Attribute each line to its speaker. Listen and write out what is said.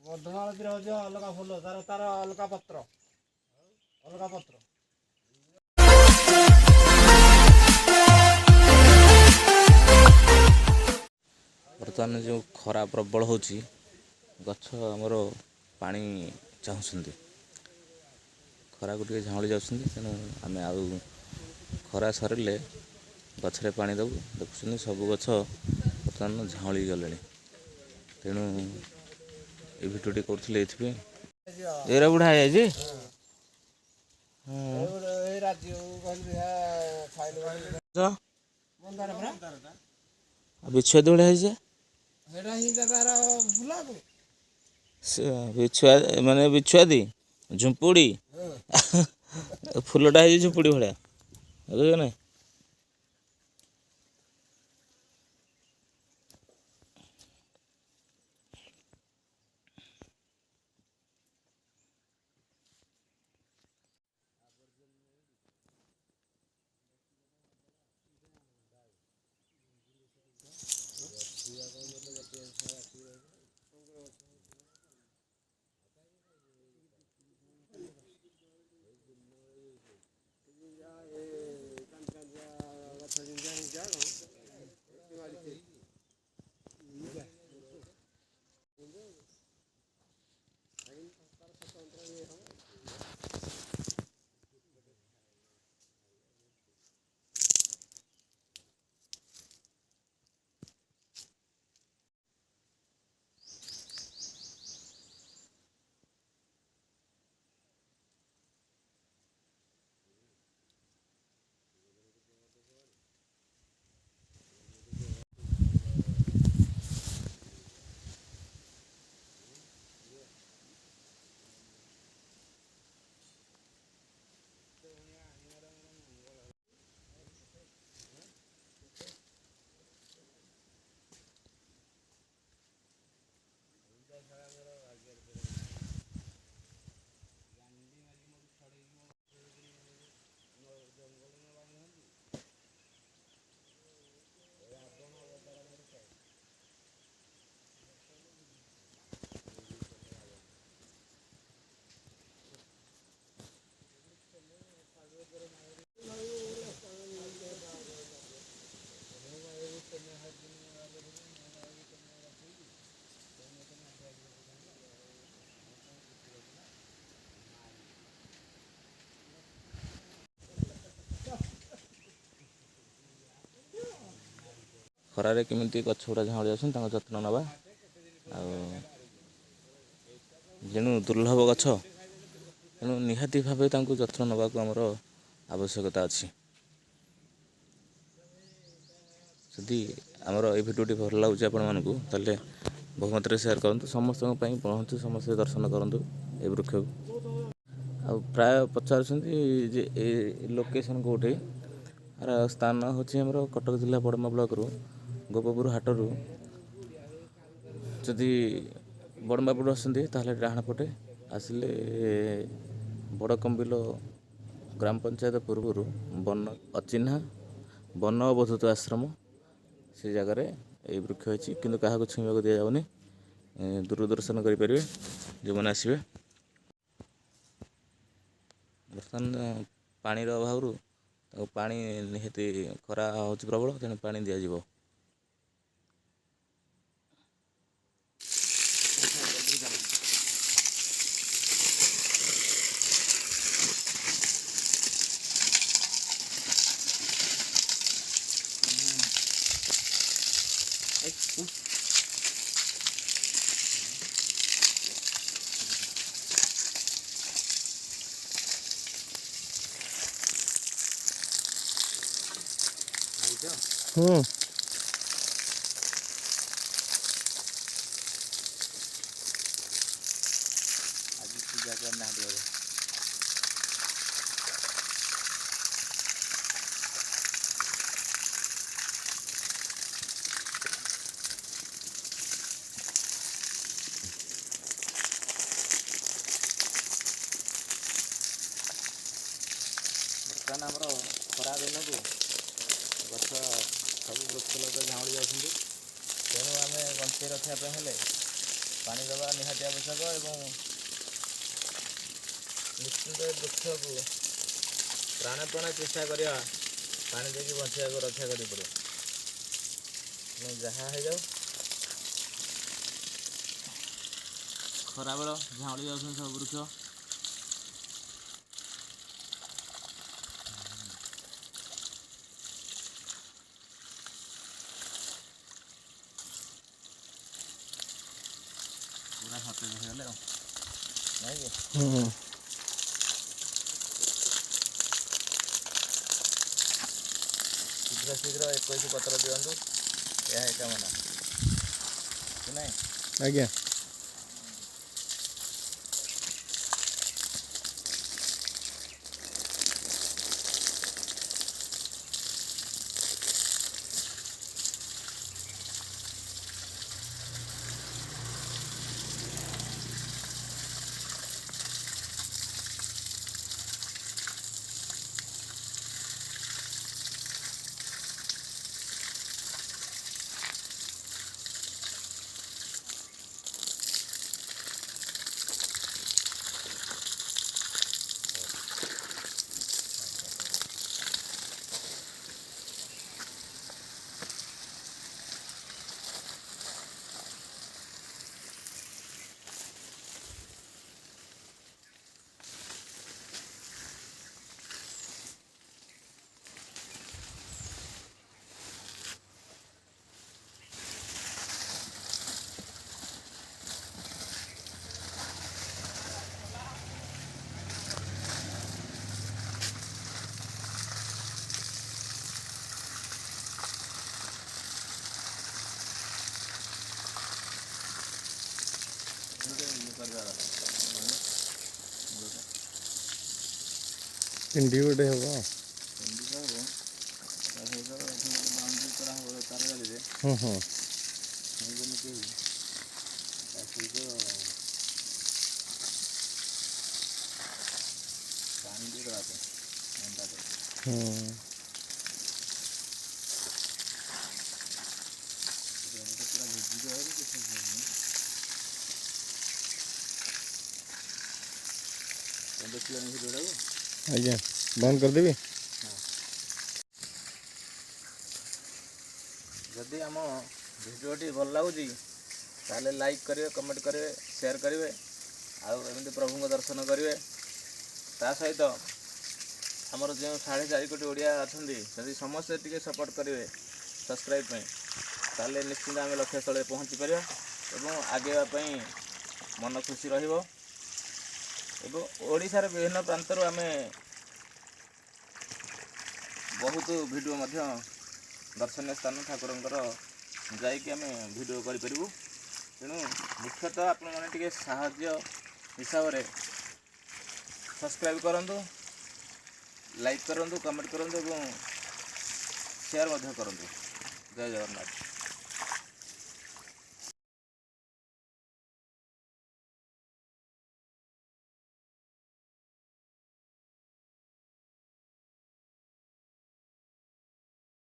Speaker 1: ବର୍ଦ୍ଧମାଳତୀର ହଉଛି ଅଲଗା ଫୁଲ, ତାର ଅଲଗା ପତ୍ର, ଅଲଗା ପତ୍ର।
Speaker 2: ବର୍ତ୍ତମାନ ଯେଉଁ ଖରା ପ୍ରବଳ ହେଉଛି, ଗଛ ଆମର ପାଣି ଚାହୁଁଛନ୍ତି, ଖରାକୁ ଟିକେ ଝାଉଁଳି ଯାଉଛନ୍ତି। ତେଣୁ ଆମେ ଆଉ ଖରା ସରିଲେ ଗଛରେ ପାଣି ଦେବୁ। ଦେଖୁଛନ୍ତି ସବୁ ଗଛ ବର୍ତ୍ତମାନ ଝାଉଁଳି ଗଲେଣି। ତେଣୁ ଏ ଭିଡ଼ିଓଟି କରୁଥିଲେ ଏଇଥିପାଇଁ। ଏରା ବୁଢ଼ା ହେଇଯାଇଛି। ବିଛୁଆ ଦୋଳିଆ ହେଇଛି। ବିଛୁଆ ମାନେ ବିଛୁଆତି ଝୁମ୍ପୁଡ଼ି ଫୁଲଟା ହେଇଛି ଝୁମ୍ପୁଡ଼ି ଭଳିଆ, ବୁଝିଲ ନା? ଖରାରେ କେମିତି ଗଛ ଗୁଡ଼ା ଝାଉଁଳି ଯାଉଛନ୍ତି ତାଙ୍କ ଯତ୍ନ ନେବା। ଆଉ ଯେଣୁ ଦୁର୍ଲଭ ଗଛ, ତେଣୁ ନିହାତି ଭାବେ ତାଙ୍କୁ ଯତ୍ନ ନେବାକୁ ଆମର ଆବଶ୍ୟକତା ଅଛି। ଯଦି ଆମର ଏଇ ଭିଡ଼ିଓଟି ଭଲ ଲାଗୁଛି ଆପଣମାନଙ୍କୁ, ତାହେଲେ ବହୁମାତ୍ରାରେ ସେୟାର କରନ୍ତୁ, ସମସ୍ତଙ୍କ ପାଇଁ ପହଞ୍ଚୁ, ସମସ୍ତେ ଦର୍ଶନ କରନ୍ତୁ ଏ ବୃକ୍ଷକୁ। ଆଉ ପ୍ରାୟ ପଚାରୁଛନ୍ତି ଯେ ଏ ଲୋକେସନ୍ କେଉଁଠି? ଆର ସ୍ଥାନ ହେଉଛି ଆମର କଟକ ଜିଲ୍ଲା ବଡ଼ମ୍ବା ବ୍ଲକରୁ ଗୋପପୁର ହାଟରୁ ଯଦି ବଡ଼ମ୍ବା ପଟୁ ଆସନ୍ତି ତାହେଲେ ଡାହାଣ ପଟେ ଆସିଲେ ବଡ଼ କମ୍ବିଲ ଗ୍ରାମ ପଞ୍ଚାୟତ ପୂର୍ବରୁ ଅଚିହ୍ନା ବନ ଅବଧୂତ ଆଶ୍ରମ, ସେ ଜାଗାରେ ଏଇ ବୃକ୍ଷ ଅଛି। କିନ୍ତୁ କାହାକୁ ଛୁଇଁବାକୁ ଦିଆଯାଉନି, ଦୂରଦର୍ଶନ କରିପାରିବେ ଯେଉଁମାନେ ଆସିବେ। ବର୍ତ୍ତମାନ ପାଣିର ଅଭାବରୁ ତାକୁ ପାଣି ନିହାତି, ଖରା ହେଉଛି ପ୍ରବଳ, ତେଣୁ ପାଣି ଦିଆଯିବ। ବର୍ତ୍ତମାନ ଆମର ଖରା ଦିନକୁ ଗଛ ସବୁ ବୃକ୍ଷଲତା ଝାଉଁଳି ଯାଉଛନ୍ତି। ବଞ୍ଚେଇ ରଖିବା ପାଇଁ ହେଲେ ପାଣି ଦେବା ନିହାତି ଆବଶ୍ୟକ ଏବଂ ନିଶ୍ଚିନ୍ତ ବୃକ୍ଷକୁ ପ୍ରାଣପଣେ ଚେଷ୍ଟା କରିବା ପାଣି ଦେଇକି ବଞ୍ଚେଇବାକୁ ରକ୍ଷା କରିବାକୁ ପଡ଼ିବ। ତେଣୁ ଯାହା ହେଇଯାଉ ଖରାବେଳ ଝାଉଁଳି ଯାଉଛନ୍ତି ସବୁ ବୃକ୍ଷ। ପୁରା ସତେଜ ହେଇଗଲେ ଆଉ ନାଇଁ କି? ଶୀଘ୍ର 21 ପତ୍ର ଦିଅନ୍ତୁ, ଏହା ହିଁ କାମନା କି ନାହିଁ?
Speaker 1: ଆଜ୍ଞା। ପିଣ୍ଡି ଗୋଟେ ହବ ଆଜ୍ଞା। ବନ୍ଦ କରିଦେବି।
Speaker 2: ଯଦି ଆମ ଭିଡ଼ିଓଟି ଭଲ ଲାଗୁଛି ତାହେଲେ ଲାଇକ୍ କରିବେ, କମେଣ୍ଟ କରିବେ, ସେୟାର କରିବେ ଆଉ ଏମିତି ପ୍ରଭୁଙ୍କ ଦର୍ଶନ କରିବେ। ତା ସହିତ ଆମର ଯେଉଁ 4.5 କୋଟି ଓଡ଼ିଆ ଅଛନ୍ତି ଯଦି ସମସ୍ତେ ଟିକେ ସପୋର୍ଟ କରିବେ ସବସ୍କ୍ରାଇବ୍ ପାଇଁ, ତାହେଲେ ନିଶ୍ଚିନ୍ତ ଆମେ ଲକ୍ଷ୍ୟସ୍ଥଳରେ ପହଞ୍ଚିପାରିବା ଏବଂ ଆଗେଇବା ପାଇଁ ମନ ଖୁସି ରହିବ। ଏବଂ ଓଡ଼ିଶାର ବିଭିନ୍ନ ପ୍ରାନ୍ତରୁ ଆମେ ବହୁତ ଭିଡ଼ିଓ ମଧ୍ୟ ଦର୍ଶନୀୟ ସ୍ଥାନ ଠାକୁରଙ୍କର ଯାଇକି ଆମେ ଭିଡ଼ିଓ କରିପାରିବୁ। ତେଣୁ ମୁଖ୍ୟତଃ ଆପଣମାନେ ଟିକେ ସାହାଯ୍ୟ ହିସାବରେ ସବସ୍କ୍ରାଇବ୍ କରନ୍ତୁ, ଲାଇକ୍ କରନ୍ତୁ, କମେଣ୍ଟ କରନ୍ତୁ ଏବଂ ସେୟାର ମଧ୍ୟ କରନ୍ତୁ। ଜୟ ଜଗନ୍ନାଥ।